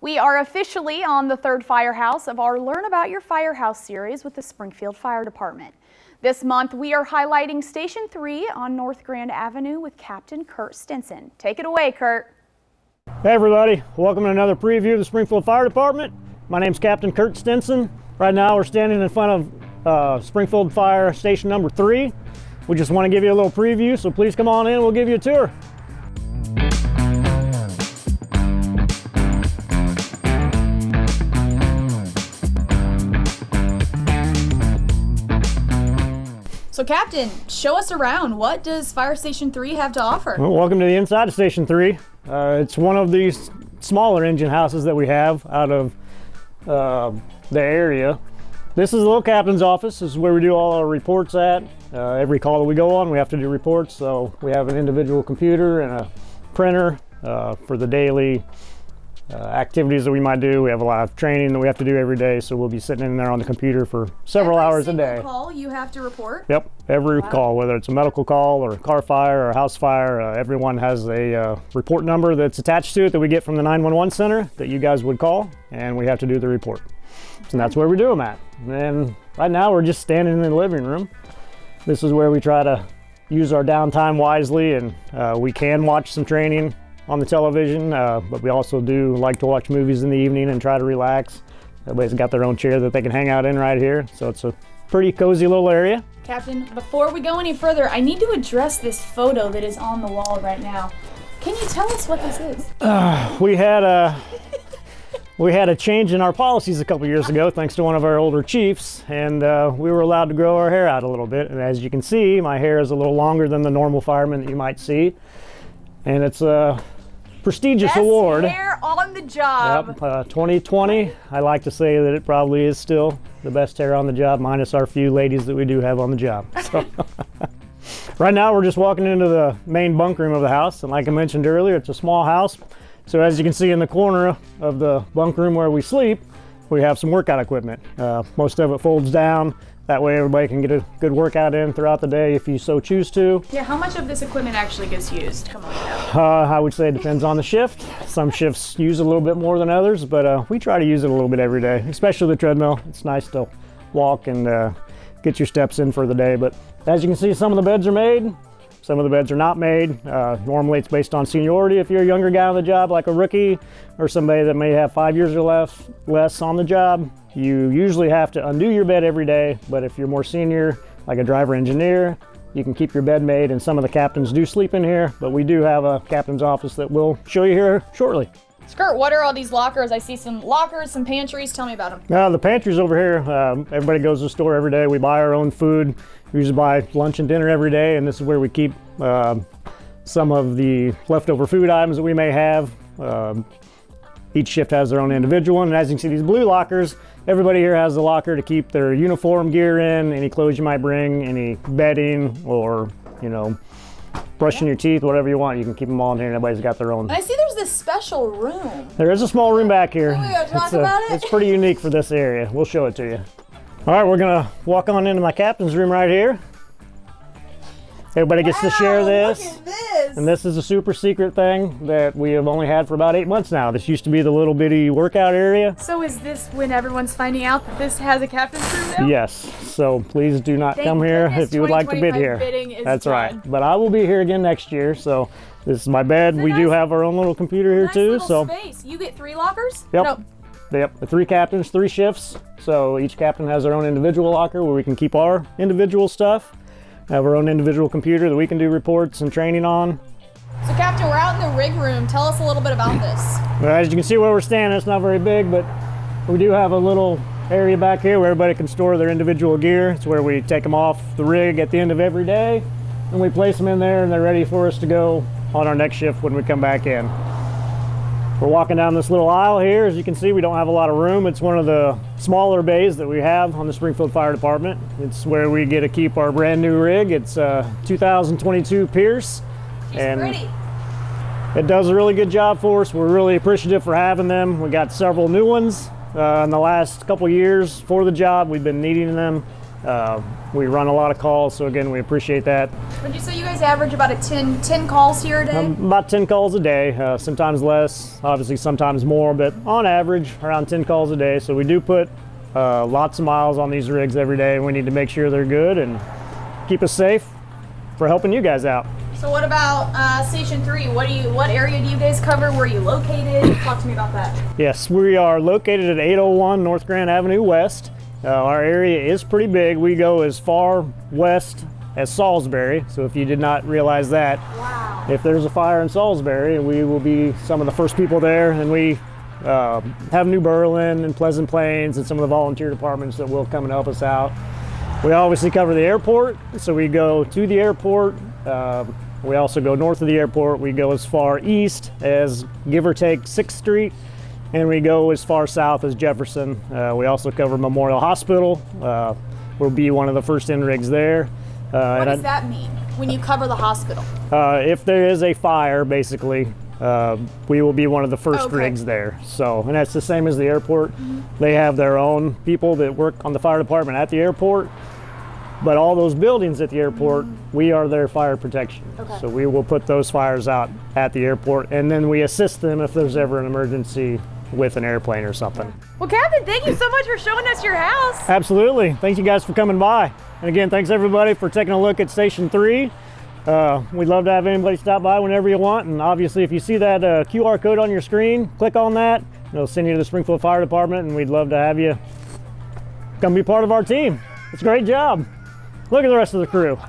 We are officially on the third firehouse of our Learn About Your Firehouse series with the Springfield Fire Department. This month we are highlighting Station 3 on North Grand Avenue with Captain Curtis Stinson. Take it away, Kurt. Hey everybody, welcome to another preview of the Springfield Fire Department. My name's Captain Curtis Stinson. Right now we're standing in front of Springfield Fire Station number 3. We just want to give you a little preview, so please come on in, we'll give you a tour. So Captain, show us around. What does Fire Station 3 have to offer? Well, welcome to the inside of Station 3. It's one of these smaller engine houses that we have out of the area. This is the little captain's office. This is where we do all our reports at. Every call that we go on, we have to do reports. So we have an individual computer and a printer for the daily activities that we might do. We have a lot of training that we have to do every day, so we'll be sitting in there on the computer for several hours a day. Every call you have to report? Yep, every call, whether it's a medical call or a car fire or a house fire, everyone has a report number that's attached to it that we get from the 911 center that you guys would call, and we have to do the report. And that's where we do them at. And right now we're just standing in the living room. This is where we try to use our downtime wisely, and we can watch some training on the television, but we also do like to watch movies in the evening and try to relax. Everybody's got their own chair that they can hang out in right here, so it's a pretty cozy little area. Captain, before we go any further, I need to address this photo that is on the wall right now. Can you tell us what this is? We had a change in our policies a couple years ago thanks to one of our older chiefs, and we were allowed to grow our hair out a little bit. And as you can see, my hair is a little longer than the normal fireman that you might see. And it's a prestigious award. Best hair on the job. Yep, 2020. I like to say that it probably is still the best hair on the job, minus our few ladies that we do have on the job. So right now we're just walking into the main bunk room of the house, and like I mentioned earlier, it's a small house. So as you can see in the corner of the bunk room where we sleep, we have some workout equipment. Most of it folds down. That way everybody can get a good workout in throughout the day if you so choose to. Yeah, how much of this equipment actually gets used? Come on now. I would say it depends on the shift. Some shifts use a little bit more than others, but we try to use it a little bit every day, especially the treadmill. It's nice to walk and get your steps in for the day. But as you can see, some of the beds are made. Some of the beds are not made. Normally it's based on seniority. If you're a younger guy on the job, like a rookie, or somebody that may have 5 years or less on the job, you usually have to undo your bed every day. But if you're more senior, like a driver engineer, you can keep your bed made, and some of the captains do sleep in here, but we do have a captain's office that we'll show you here shortly. Skirt, what are all these lockers? I see some lockers, some pantries. Tell me about them. The pantry's over here. Everybody goes to the store every day. We buy our own food. We usually buy lunch and dinner every day, and this is where we keep some of the leftover food items that we may have. Each shift has their own individual one, and as you can see, these blue lockers, everybody here has a locker to keep their uniform gear in, any clothes you might bring, any bedding, or, you know, brushing your teeth, whatever you want, you can keep them all in here, and everybody's got their own. And I see there's this special room. There is a small room back here. Can we go talk about it? It's pretty unique for this area. We'll show it to you. All right, we're gonna walk on into my captain's room right here. Everybody gets to share this. Look at this. And this is a super secret thing that we have only had for about 8 months now. This used to be the little bitty workout area. So is this when everyone's finding out that this has a captain's room now? Yes, so please do not come here if you would like to bid here. That's right, but I will be here again next year, so this is my bed. We do have our own little computer here too. So space. You get 3 lockers? Yep. No. Yep, the 3 captains, 3 shifts. So each captain has their own individual locker where we can keep our individual stuff. Have our own individual computer that we can do reports and training on. So Captain, we're out in the rig room. Tell us a little bit about this. Well, as you can see where we're standing, it's not very big, but we do have a little area back here where everybody can store their individual gear. It's where we take them off the rig at the end of every day, and we place them in there, and they're ready for us to go on our next shift when we come back in. We're walking down this little aisle here. As you can see, we don't have a lot of room. It's one of the smaller bays that we have on the Springfield Fire Department. It's where we get to keep our brand new rig. It's a 2022 Pierce. She's pretty. It does a really good job for us. We're really appreciative for having them. We got several new ones in the last couple years for the job. We've been needing them We run a lot of calls, so again, we appreciate that. Would you say you guys average about 10 calls here a day? About 10 calls a day, sometimes less, obviously sometimes more, but on average around 10 calls a day. So we do put lots of miles on these rigs every day, and we need to make sure they're good and keep us safe for helping you guys out. So what about Station 3? What area do you guys cover? Where are you located? Talk to me about that. Yes, we are located at 801 North Grand Avenue West. Our area is pretty big. We go as far west as Salisbury, so if you did not realize that, wow. If there's a fire in Salisbury, we will be some of the first people there, and we have New Berlin and Pleasant Plains and some of the volunteer departments that will come and help us out. We obviously cover the airport, so we go to the airport. We also go north of the airport. We go as far east as, give or take, 6th Street, and we go as far south as Jefferson. We also cover Memorial Hospital. We'll be one of the first in rigs there. What does that mean when you cover the hospital? If there is a fire, basically, we will be one of the first Okay. rigs there. So, and that's the same as the airport. They have their own people that work on the fire department at the airport. But all those buildings at the airport, we are their fire protection. Okay. So we will put those fires out at the airport, and then we assist them if there's ever an emergency with an airplane or something. Well, Captain, thank you so much for showing us your house. Absolutely. Thank you guys for coming by. And again, thanks everybody for taking a look at Station 3. We'd love to have anybody stop by whenever you want. And obviously, if you see that QR code on your screen, click on that. It'll send you to the Springfield Fire Department, and we'd love to have you come be part of our team. It's a great job. Look at the rest of the crew.